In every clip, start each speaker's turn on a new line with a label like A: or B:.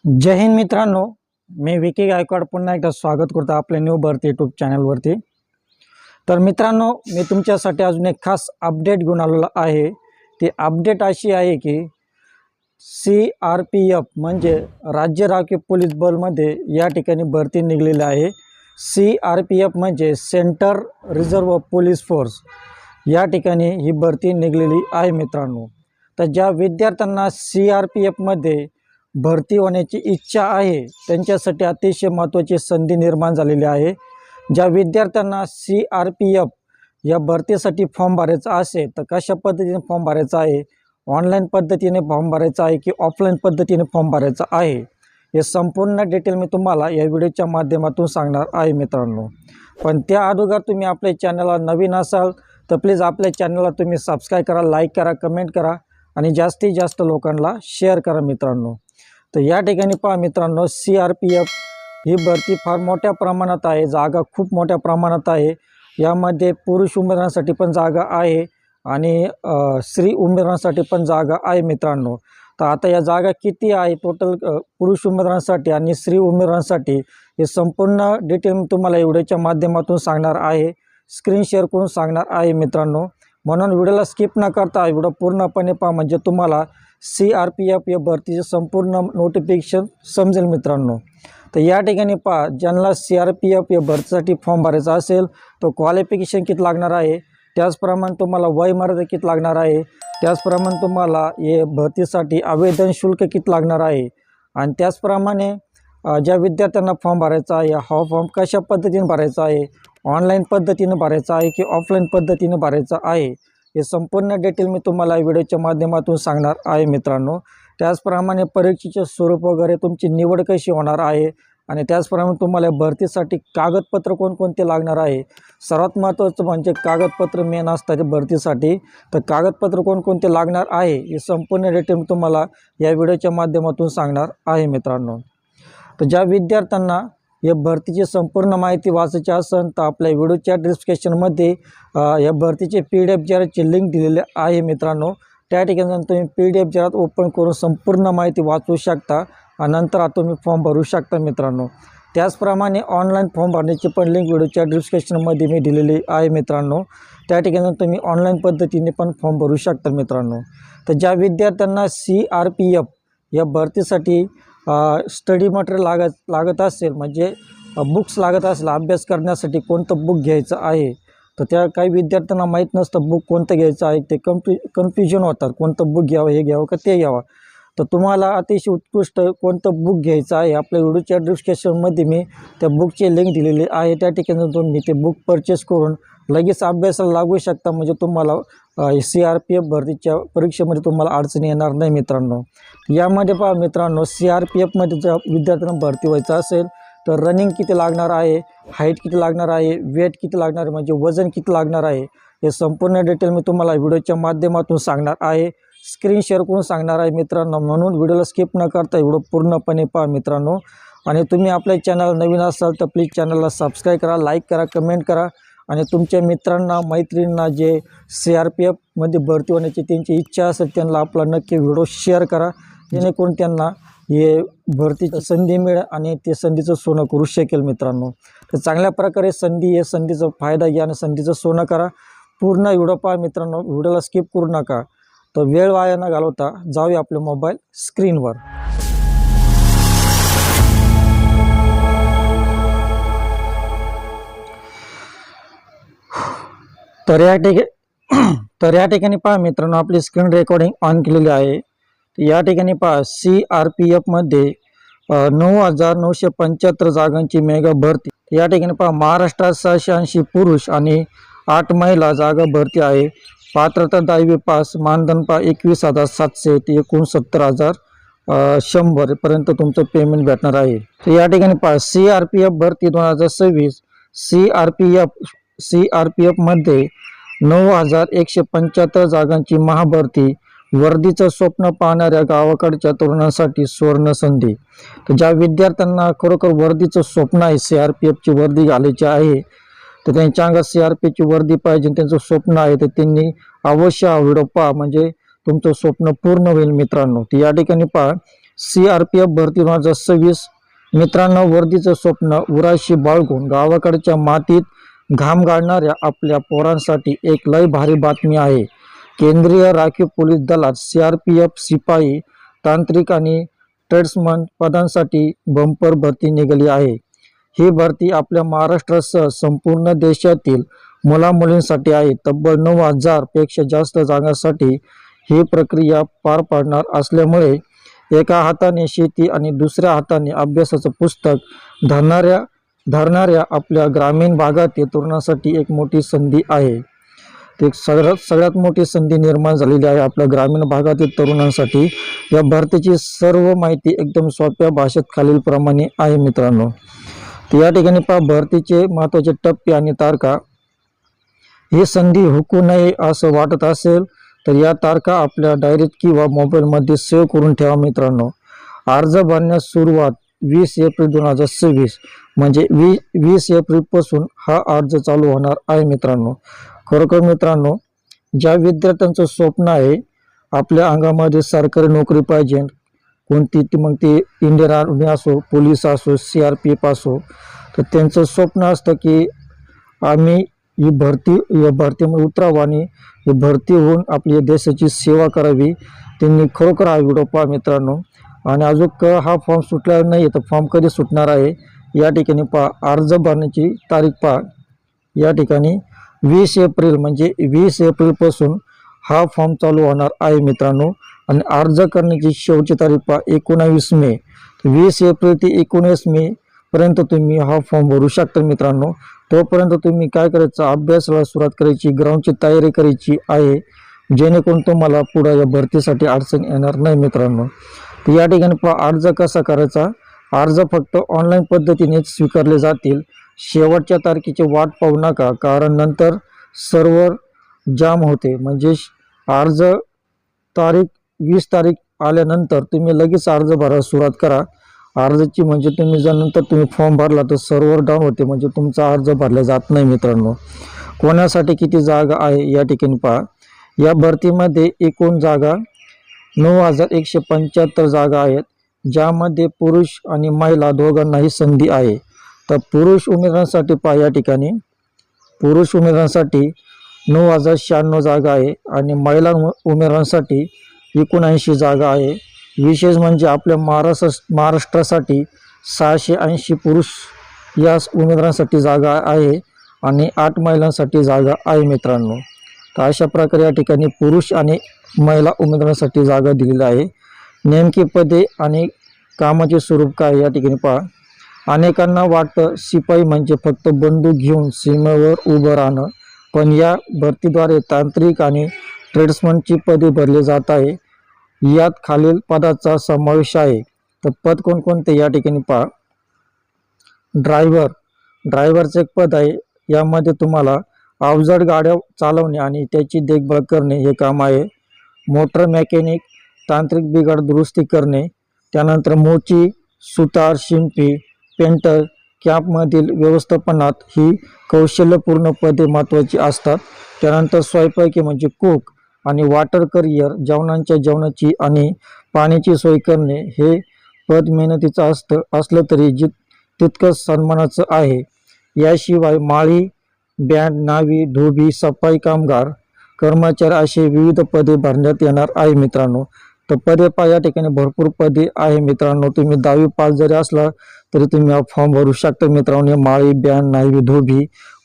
A: जय हिंद मित्रांनो, मी विकी गायकवाड पुन्हा एकदा स्वागत करतो आपल्या न्यू भरती यूट्यूब चॅनलवरती। तर मित्रांनो, मी तुमच्यासाठी अजून एक खास अपडेट घेऊन आलेलो आहे। ती अपडेट अशी आहे की CRPF म्हणजे राज्य राखीव पोलीस बलमध्ये या ठिकाणी भरती निघलेली आहे। CRPF म्हणजे सेंटर रिझर्व्ह पोलीस फोर्स, या ठिकाणी ही भरती निघलेली आहे मित्रांनो। तर ज्या विद्यार्थ्यांना CRPF मध्ये भरती होण्याची इच्छा आहे त्यांच्यासाठी अतिशय महत्त्वाची संधी निर्माण झालेली आहे। ज्या विद्यार्थ्यांना CRPF या भरतीसाठी फॉर्म भरायचा असेल तर कशा पद्धतीने फॉर्म भरायचा आहे, ऑनलाईन पद्धतीने फॉर्म भरायचा आहे की ऑफलाईन पद्धतीने फॉर्म भरायचा आहे, हे संपूर्ण डिटेल मी तुम्हाला या व्हिडिओच्या माध्यमातून सांगणार आहे मित्रांनो। पण त्या अगोदर तुम्ही आपल्या चॅनलला नवीन असाल तर प्लीज आपल्या चॅनलला तुम्ही सबस्क्राईब करा, लाईक करा, कमेंट करा आणि जास्तीत जास्त लोकांना शेअर करा मित्रांनो। तर या ठिकाणी पहा मित्रांनो, CRPF ही भरती फार मोठ्या प्रमाणात आहे, जागा खूप मोठ्या प्रमाणात आहे। यामध्ये पुरुष उमेदवारांसाठी पण जागा आहे आणि स्त्री उमेदवारांसाठी पण जागा आहे मित्रांनो। तर आता या जागा किती आहे टोटल पुरुष उमेदवारांसाठी आणि स्त्री उमेदवारांसाठी, हे संपूर्ण डिटेल मी तुम्हाला व्हिडिओच्या माध्यमातून सांगणार आहे, स्क्रीन शेअर करून सांगणार आहे मित्रांनो। म्हणून व्हिडिओला स्किप न करता व्हिडिओ पूर्णपणे पहा, म्हणजे तुम्हाला CRPF या भरतीचे संपूर्ण नोटिफिकेशन समजेल मित्रांनो। तर या ठिकाणी पहा, ज्यांना CRPF या भरतीसाठी फॉर्म भरायचा असेल तो क्वालिफिकेशन किती लागणार आहे, त्याचप्रमाणे तुम्हाला वयमर्यादा किती लागणार आहे, त्याचप्रमाणे तुम्हाला हे भरतीसाठी आवेदन शुल्क किती लागणार आहे आणि त्याचप्रमाणे ज्या विद्यार्थ्यांना फॉर्म भरायचा आहे हा फॉर्म कशा पद्धतीने भरायचा आहे, ऑनलाईन पद्धतीने भरायचा आहे की ऑफलाईन पद्धतीने भरायचा आहे, हे संपूर्ण डिटेल मी तुम्हाला व्हिडिओच्या माध्यमातून सांगणार आहे मित्रांनो। त्याचप्रमाणे परीक्षेचे स्वरूप वगैरे, तुमची निवड कशी होणार आहे आणि त्याचप्रमाणे तुम्हाला भरतीसाठी कागदपत्र कोणकोणते लागणार आहे, सर्वात महत्त्वाचं म्हणजे कागदपत्र मेन असतात भरतीसाठी। तर कागदपत्र कोणकोणते लागणार आहे हे संपूर्ण डिटेल मी तुम्हाला या व्हिडिओच्या माध्यमातून सांगणार आहे मित्रांनो। तर ज्या विद्यार्थ्यांना या भरतीची संपूर्ण माहिती वाचायची असेल तर आपल्या व्हिडिओच्या डिस्क्रिप्शनमध्ये या भरतीचे PDF जराची लिंक दिलेली आहे मित्रांनो। त्या ठिकाणी तुम्ही PDF जरात ओपन करून संपूर्ण माहिती वाचू शकता आणि नंतर तुम्ही फॉर्म भरू शकता मित्रांनो। त्याचप्रमाणे ऑनलाईन फॉर्म भरण्याची पण लिंक व्हिडिओच्या डिस्क्रिप्शनमध्ये मी दिलेली आहे मित्रांनो। त्या ठिकाणी तुम्ही ऑनलाईन पद्धतीने पण फॉर्म भरू शकता मित्रांनो। तर ज्या विद्यार्थ्यांना CRPF या भरतीसाठी स्टडी मटेरियल लागत असेल, म्हणजे बुक्स लागत असेल, अभ्यास करण्यासाठी कोणतं बुक घ्यायचं आहे, तर त्या काही विद्यार्थ्यांना माहीत नसतं बुक कोणतं घ्यायचं आहे, ते कन्फ्युजन होतात, कोणतं बुक घ्यावं, हे घ्यावं का ते घ्यावं। तर तुम्हाला अतिशय उत्कृष्ट कोणतं बुक घ्यायचं आहे आपल्या व्हिडिओच्या डिस्क्रिप्शनमध्ये मी त्या बुकची लिंक दिलेली आहे। त्या ठिकाणी तुम्ही ते बुक परचेस करून लगेच अभ्यासाला लागू शकता, म्हणजे तुम्हाला CRPF भरतीच्या परीक्षेमध्ये तुम्हाला अडचणी येणार नाही मित्रांनो। यामध्ये पहा मित्रांनो, CRPFमध्ये जर विद्यार्थ्यांना भरती व्हायचं असेल तर रनिंग किती लागणार आहे, हाईट किती लागणार आहे, वेट किती लागणार आहे, म्हणजे वजन किती लागणार आहे, हे संपूर्ण डिटेल मी तुम्हाला व्हिडिओच्या माध्यमातून सांगणार आहे, स्क्रीन शेअर करून सांगणार आहे मित्रांनो। म्हणून व्हिडिओला स्किप न करता व्हिडिओ पूर्णपणे पहा मित्रांनो। आणि तुम्ही आपल्या चॅनल नवीन असाल तर प्लीज चॅनलला सबस्क्राईब करा, लाईक करा, कमेंट करा आणि तुमच्या मित्रांना, मैत्रिणींना जे CRPFमध्ये भरती होण्याची त्यांची इच्छा असेल त्यांना आपला नक्की व्हिडिओ शेअर करा, जेणेकरून त्यांना हे भरतीची संधी मिळेल आणि ते संधीचं सोनं करू शकेल मित्रांनो। तर चांगल्या प्रकारे संधीचा फायदा घ्या आणि संधीचं सोनं करा। पूर्ण व्हिडिओ पहा मित्रांनो, व्हिडिओला स्किप करू नका। तर वेळ वाया न घालवता जाऊया आपल्या मोबाईल स्क्रीनवर। तर या ठिकाणी पहा मित्रांनो, आपली स्क्रीन रेकॉर्डिंग ऑन केलेली आहे। या ठिकाणी पहा, CRPFमध्ये 9,975 जागांची मेगा भरती। या ठिकाणी पहा, महाराष्ट्रात 680 पुरुष आणि 8 महिला जागा भरती आहे। पात्रता 10वी पास, मानधन पहा 21,700 ते 69,100 पर्यंत तुमचं पेमेंट भेटणार आहे। तर या ठिकाणी पहा, CRPF भरती 2026 CRPFमध्ये 9,175 जागांची महाभरती, वर्दीचं स्वप्न पाहणाऱ्या गावाकडच्या तरुणांसाठी सुवर्ण संधी। तर ज्या विद्यार्थ्यांना खरोखर वर्दीचं स्वप्न आहे, CRPFची वर्दी घालायची आहे, तर त्यांच्या अंगात CRPFची वर्दी पाहिजे, त्यांचं स्वप्न आहे, तर त्यांनी अवश्य हा व्हिडिओ पहा, म्हणजे तुमचं स्वप्न पूर्ण होईल मित्रांनो। तर या ठिकाणी पहा, CRPF भरती 2026. मित्रांनो, वर्दीचं स्वप्न उराशी बाळगून गावाकडच्या मातीत घाम गाळणाऱ्या आपल्या पोरांसाठी एक लय भारी बातमी आहे. केंद्रीय राखीव पोलीस दलात CRPF शिपाई, तांत्रिक आणि ट्रेड्समन पदांसाठी बंपर भरती निघाली आहे. ही भरती आपल्या महाराष्ट्रासह संपूर्ण देशातील मुलामुलींसाठी आहे. तब्बल 9,000 पेक्षा जास्त जागांसाठी ही प्रक्रिया पार पाडणार असल्यामुळे एका हाताने शेती आणि दुसऱ्या हाताने अभ्यासाचं पुस्तक धरणाऱ्या आपल्या ग्रामीण भागातील तरुणांसाठी एक मोठी संधी आहे. ते सगळ्यात मोठी संधी निर्माण झालेली आहे आपल्या ग्रामीण भागातील तरुणांसाठी. या भरतीची सर्व माहिती एकदम सोप्या भाषेत खालीलप्रमाणे आहे मित्रांनो. तर या ठिकाणी पहा भरतीचे महत्त्वाचे टप्पे आणि तारखा. ही संधी हुकू नये असं वाटत असेल तर या तारखा आपल्या डायरीत किंवा मोबाईलमध्ये सेव्ह करून ठेवा मित्रांनो. अर्ज भरण्यास सुरुवात 20 एप्रिल 2026 म्हणजे 20 एप्रिलपासून हा अर्ज चालू होणार आहे मित्रांनो. खरोखर मित्रांनो, ज्या विद्यार्थ्यांचं स्वप्न आहे आपल्या अंगामध्ये सरकारी नोकरी पाहिजे, कोणती ती मग ती इंडियन आर्मी असो, पोलीस असो, CRPF असो, तर त्यांचं स्वप्न असतं की आम्ही या भरतीमध्ये उतरावं आणि ही भरती होऊन आपली देशाची सेवा करावी. त्यांनी खरोखर हा व्हिडिओ पहा मित्रांनो. आणि अजून हा फॉर्म सुटला नाही तर फॉर्म कधी सुटणार आहे या ठिकाणी पहा. अर्ज भरण्याची तारीख पहा, या ठिकाणी 20 एप्रिल म्हणजे 20 एप्रिलपासून हा फॉर्म चालू होणार आहे मित्रांनो. आणि अर्ज करण्याची शेवटची तारीख पहा 19 मे. 20 एप्रिल ते 19 मे पर्यंत तुम्ही हा फॉर्म भरू शकता मित्रांनो. तोपर्यंत तुम्ही काय करायचं, अभ्यासाला सुरुवात करायची, ग्राउंडची तयारी करायची आहे, जेणेकरून तुम्हाला पुढे या भरतीसाठी अडचण येणार नाही मित्रांनो. तर या ठिकाणी पहा अर्ज कसा करायचा. अर्ज फक्त ऑनलाईन पद्धतीनेच स्वीकारले जातील. शेवटच्या तारखेची वाट पाहू नका, कारण नंतर सर्व्हर जाम होते. म्हणजे अर्ज तारीख 20 तारीख आल्यानंतर तुम्ही लगेच अर्ज भरायला सुरुवात करा. अर्जाची म्हणजे तुम्ही जर नंतर तुम्ही फॉर्म भरला तर सर्व्हर डाऊन होते, म्हणजे तुमचा अर्ज भरला जात नाही मित्रांनो. कोणासाठी किती जागा आहे या ठिकाणी पहा. या भरतीमध्ये एकूण जागा 9,175 जागा आहेत, ज्यामध्ये पुरुष आणि महिला दोघांनाही संधी आहे. तर पुरुष उमेदवारांसाठी पहा, या ठिकाणी पुरुष उमेदवारांसाठी 9,096 जागा आहे आणि महिला उमेदवारांसाठी 79 जागा आहे. विशेष म्हणजे आपल्या महाराष्ट्रासाठी 680 पुरुष या उमेदवारांसाठी जागा आहे आणि 8 महिलांसाठी जागा आहे मित्रांनो. तर अशा प्रकारे या ठिकाणी पुरुष आणि महिला उमेदवारांसाठी जागा दिलेली आहे. नेमकी पदे आणि कामाचे स्वरूप काय या ठिकाणी पहा. अनेकांना वाटतं शिपाई म्हणजे फक्त बंदूक घेऊन सीमेवर उभं राहणं, पण या भरतीद्वारे तांत्रिक आणि ट्रेड्समनची पदे भरली जात आहे. यात खालील पदाचा समावेश आहे. तर पद कोणकोणते या ठिकाणी पहा. ड्रायव्हरचं एक पद आहे. यामध्ये तुम्हाला अवजड गाड्या चालवणे आणि त्याची देखभाल करणे हे काम आहे. मोटर मेकॅनिक, तांत्रिक बिघाड दुरुस्ती करणे. त्यानंतर मोची, सुतार, शिंपी, पेंटर, कॅम्पमधील व्यवस्थापनात ही कौशल्यपूर्ण पदे महत्त्वाची असतात. त्यानंतर स्वयंपाकी म्हणजे कुक आणि वॉटर करियर, जेवणाची आणि पाण्याची सोय करणे हे पद मेहनतीचं असलं तरी तितकंच सन्मानाचं आहे. याशिवाय माळी, बँड, नावी, धोबी, सफाई कामगार, कर्मचारी असे विविध पदे भरण्यात येणार आहे मित्रांनो. तर पदे पहा, या ठिकाणी भरपूर पदे आहे मित्रांनो. तुम्ही 10वी पास जरी असला तरी तुम्ही हा फॉर्म भरू शकता मित्रांनो. माळी, बँड, नावी, धोबी,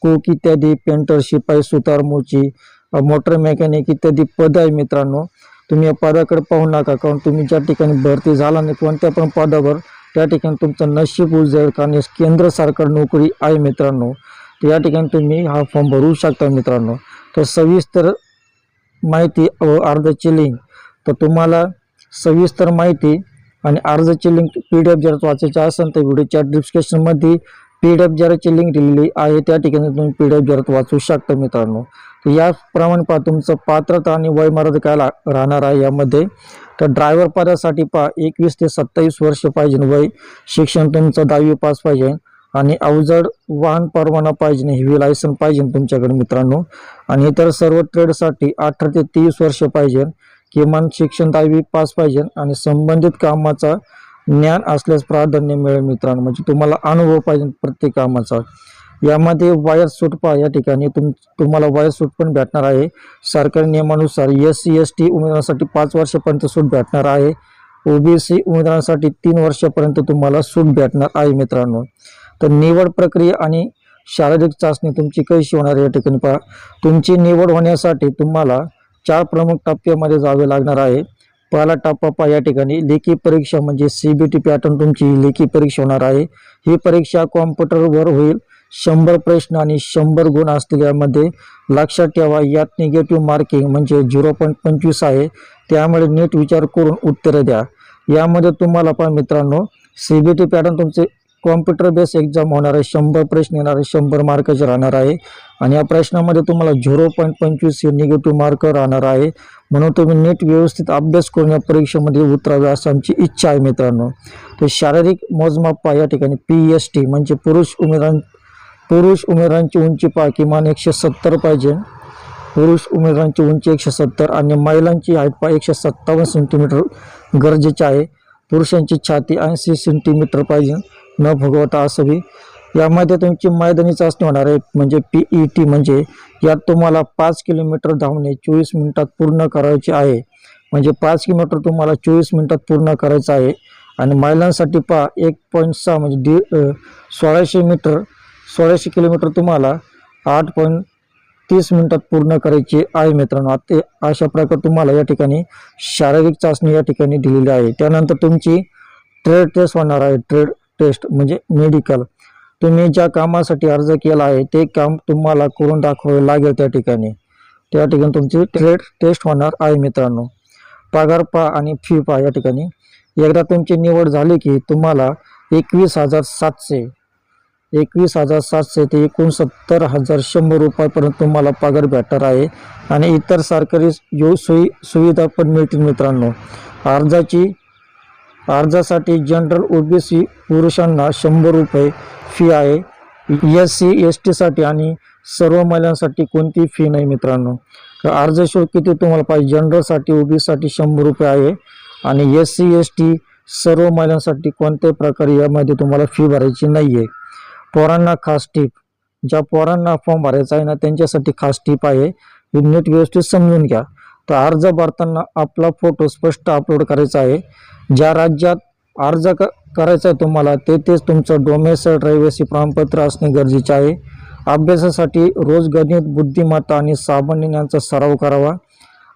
A: कुक इत्यादी, पेंटर, शिपाई, सुतार, मोची, मोटर मेकॅनिक इत्यादी पद आहे मित्रांनो. तुम्ही या पदाकडे पाहू नका, कारण तुम्ही ज्या ठिकाणी भरती झाला नाही कोणत्या पण पदावर त्या ठिकाणी तुमचं नशीब उजळेल, कारण केंद्र सरकार नोकरी आहे मित्रांनो. तर या ठिकाणी तुम्ही हा फॉर्म भरू शकता मित्रांनो. तर सविस्तर माहिती व अर्जाची लिंक. तर तुम्हाला सविस्तर माहिती आणि अर्जाची लिंक PDF जर वाचायची असेल तर व्हिडिओच्या डिस्क्रिप्शनमध्ये PDF जराची लिंक दिलेली आहे, त्या ठिकाणी तुम्ही PDF जरात वाचू शकता मित्रांनो. तर याप्रमाणे पहा तुमचं पात्रता आणि वयमर्यादा काय राहणार आहे यामध्ये. तर ड्रायव्हर पदासाठी पहा 21 ते 27 वर्ष पाहिजे वय, शिक्षण तुमचं 10वी पास पाहिजे आणि अवजड वाहन परवाना पाहिजे, हेवी लायसन पाहिजे तुमच्याकडे मित्रांनो. आणि इतर सर्व ट्रेडसाठी 18 ते 30 वर्ष पाहिजे. किमान शिक्षण 10वी पास पाहिजे आणि संबंधित कामाचा ज्ञान असल्यास प्राधान्य मिळेल मित्रांनो. म्हणजे तुम्हाला अनुभव पाहिजे प्रत्येक कामाचा. यामध्ये वायर सूट पहा, या ठिकाणी तुम्हाला वायर सूट पण भेटणार आहे. सरकारी नियमानुसार SC ST उमेदवारांसाठी 5 वर्षापर्यंत सूट भेटणार आहे. OBC उमेदवारांसाठी 3 वर्षापर्यंत तुम्हाला सूट भेटणार आहे मित्रांनो. तर निवड प्रक्रिया आणि शारीरिक चाचणी तुमची कशी होणार या ठिकाणी पहा. तुमची निवड होण्यासाठी तुम्हाला 4 प्रमुख टप्प्यामध्ये जावे लागणार आहे. पहिला टप्पा पहा, या ठिकाणी लेखी परीक्षा म्हणजे CBT पॅटर्न तुमची लेखी परीक्षा होणार आहे. ही परीक्षा कॉम्प्युटरवर होईल. 100 प्रश्न आणि 100 गुण असतील. यामध्ये लक्षात ठेवा, यात निगेटिव्ह मार्किंग म्हणजे 0.25 आहे. त्यामुळे नीट विचार करून उत्तरे द्या. यामध्ये तुम्हाला पण मित्रांनो CBT पॅटर्न तुमचे कॉम्प्युटर बेस एक्झाम होणार आहे. 100 प्रश्न येणार आहे, 100 मार्काचे राहणार आहे आणि या प्रश्नामध्ये तुम्हाला 0.25 हे निगेटिव्ह मार्क राहणार आहे. म्हणून तुम्ही नीट व्यवस्थित अभ्यास करून या परीक्षेमध्ये उतरावे असं आमची इच्छा आहे मित्रांनो. तर शारीरिक मोजमाप पहा, या ठिकाणी PST म्हणजे पुरुष उमेदवारांची उंची पहा किमान 170 पाहिजे. पुरुष उमेदवारांची उंची 170 आणि महिलांची हाईट पहा 157 सेंटीमीटर गरजेचे आहे. पुरुषांची छाती 80 सेंटीमीटर पाहिजे, न फुगवता असावी. यामध्ये तुमची मैदानी चाचणी होणार आहे म्हणजे PET, म्हणजे यात तुम्हाला 5 किलोमीटर धावणे 24 मिनिटात पूर्ण करायचे आहे. म्हणजे 5 किलोमीटर तुम्हाला 24 मिनिटात पूर्ण करायचं आहे. आणि महिलांसाठी पहा 1.6 म्हणजे 1600 किलोमीटर तुम्हाला 8.30 मिनिटात पूर्ण करायची आहे मित्रांनो. अशा प्रकारे तुम्हाला या ठिकाणी शारीरिक चाचणी या ठिकाणी दिलेली आहे. त्यानंतर तुमची ट्रेड टेस्ट होणार आहे. ट्रेड टेस्ट म्हणजे मेडिकल. तुम्ही ज्या कामासाठी अर्ज केला आहे ते काम तुम्हाला करून दाखवावे लागेल त्या ठिकाणी तुमची ट्रेड टेस्ट होणार आहे मित्रांनो. पगार पहा आणि फी पहा, या ठिकाणी एकदा तुमची निवड झाली की तुम्हाला 21,700 ते 69,100 रुपयापर्यंत तुम्हाला पगार भेटणार आहे. आणि इतर सरकारी सुविधा पण मिळतील मित्रांनो. अर्जासाठी जनरल OBC पुरुषांना 100 रुपये फी आहे. SC ST साठी आणि सर्व महिलांसाठी कोणती फी नाही मित्रांनो. अर्ज शुल्क किती तुम्हाला पाहिजे, जनरलसाठी OBC साठी 100 रुपये आहे आणि SC ST सर्व महिलांसाठी कोणत्याही प्रकारे यामध्ये तुम्हाला फी भरायची नाही आहे. पोरांना खास टीप, ज्या पोरांना फॉर्म भरायचा आहे ना त्यांच्यासाठी खास टीप आहे, ही नीट व्यवस्थित समजून घ्या. तर अर्ज भरताना आपला फोटो स्पष्ट अपलोड करायचा आहे. ज्या राज्यात अर्ज करायचा आहे तुम्हाला तेथेच तुमचं डोमेसाईल रहिवासी प्रमाणपत्र असणे गरजेचे आहे. अभ्यासासाठी रोज गणित, बुद्धिमत्ता आणि सामान्य ज्ञानाचा सराव करावा.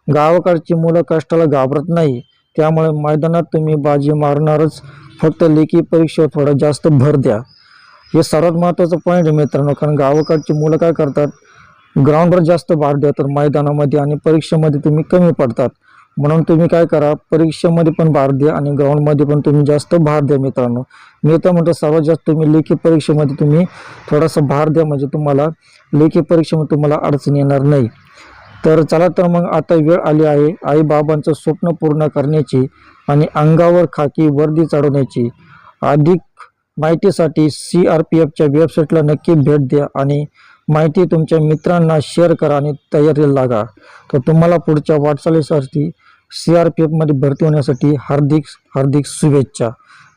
A: गावाकडची मुलं कष्टाला घाबरत नाही, त्यामुळे मैदानात तुम्ही बाजी मारणारच. फक्त लेखी परीक्षेवर थोडा जास्त भर द्या. हे सर्वात महत्त्वाचं पॉईंट आहे मित्रांनो. कारण गावाकडची मुलं काय करतात, ग्राउंडवर जास्त भार देतात मैदानामध्ये आणि परीक्षेमध्ये तुम्ही कमी पडतात. म्हणून तुम्ही काय करा, परीक्षेमध्ये पण भार द्या आणि ग्राउंडमध्ये पण तुम्ही जास्त भार द्या मित्रांनो. मी तर म्हणतो सर्वात जास्त तुम्ही लेखी परीक्षेमध्ये तुम्ही थोडासा भार द्या, म्हणजे तुम्हाला लेखी परीक्षेमध्ये तुम्हाला अडचण येणार नाही. तर चला तर मग आता वेळ आली आहे आईबाबांचं स्वप्न पूर्ण करण्याची आणि अंगावर खाकी वर्दी चढवण्याची. अधिक माहितीसाठी CRPFच्या वेबसाईटला नक्की भेट द्या आणि माहिती तुमच्या मित्रांना शेअर करा आणि तयारीला लागा. तर तुम्हाला पुढच्या वाटचालीसाठी CRPFमध्ये भरती होण्यासाठी हार्दिक शुभेच्छा.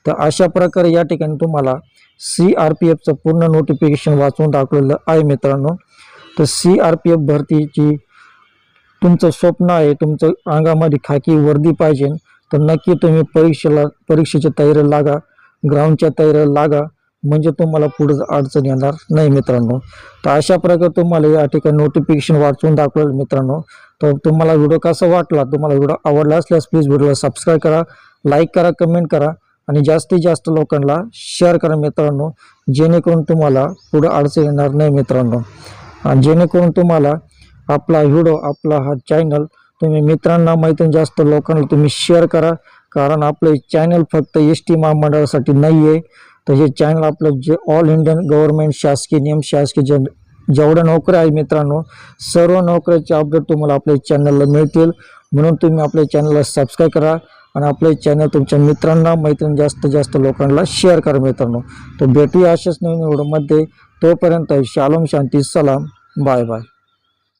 A: तर अशा प्रकारे या ठिकाणी तुम्हाला CRPFचं पूर्ण नोटिफिकेशन वाचून दाखवलेलं आहे मित्रांनो. तर CRPF भरतीची तुमचं स्वप्न आहे, तुमचं अंगामध्ये खाकी वर्दी पाहिजे, तर नक्की तुम्ही परीक्षेच्या तयारीला लागा, ग्राउंडच्या तयारीला लागा, म्हणजे तुम्हाला पुढे अडचण येणार नाही मित्रांनो. तर अशा प्रकारे तुम्हाला या ठिकाणी नोटिफिकेशन वाचून दाखवेल मित्रांनो. तर तुम्हाला व्हिडिओ कसा वाटला, तुम्हाला व्हिडिओ आवडला असल्यास प्लीज व्हिडिओला सबस्क्राईब करा, लाईक करा, कमेंट करा आणि जास्तीत जास्त लोकांना शेअर करा मित्रांनो, जेणेकरून तुम्हाला पुढे अडचण येणार नाही मित्रांनो. आणि जेणेकरून तुम्हाला आपला व्हिडिओ, आपला हा चॅनल तुम्ही मित्रांना माहिती जास्त लोकांना तुम्ही शेअर करा. कारण आपले चॅनल फक्त ST महामंडळासाठी नाही आहे, तर हे चॅनल आपलं जे ऑल इंडियन गव्हर्नमेंट शासकीय नियम शासकीय जेवढ्या नोकऱ्या आहे मित्रांनो, सर्व नोकऱ्याचे अपडेट तुम्हाला आपल्या चॅनलला मिळतील. म्हणून तुम्ही आपल्या चॅनलला सबस्क्राईब करा आणि आपले चॅनल तुमच्या मित्रांना माहिती जास्तीत जास्त लोकांना शेअर करा मित्रांनो. तर भेटूया अशाच नवीन व्हिडिओमध्ये. तोपर्यंत शालोम, शांती, सलाम, बाय बाय.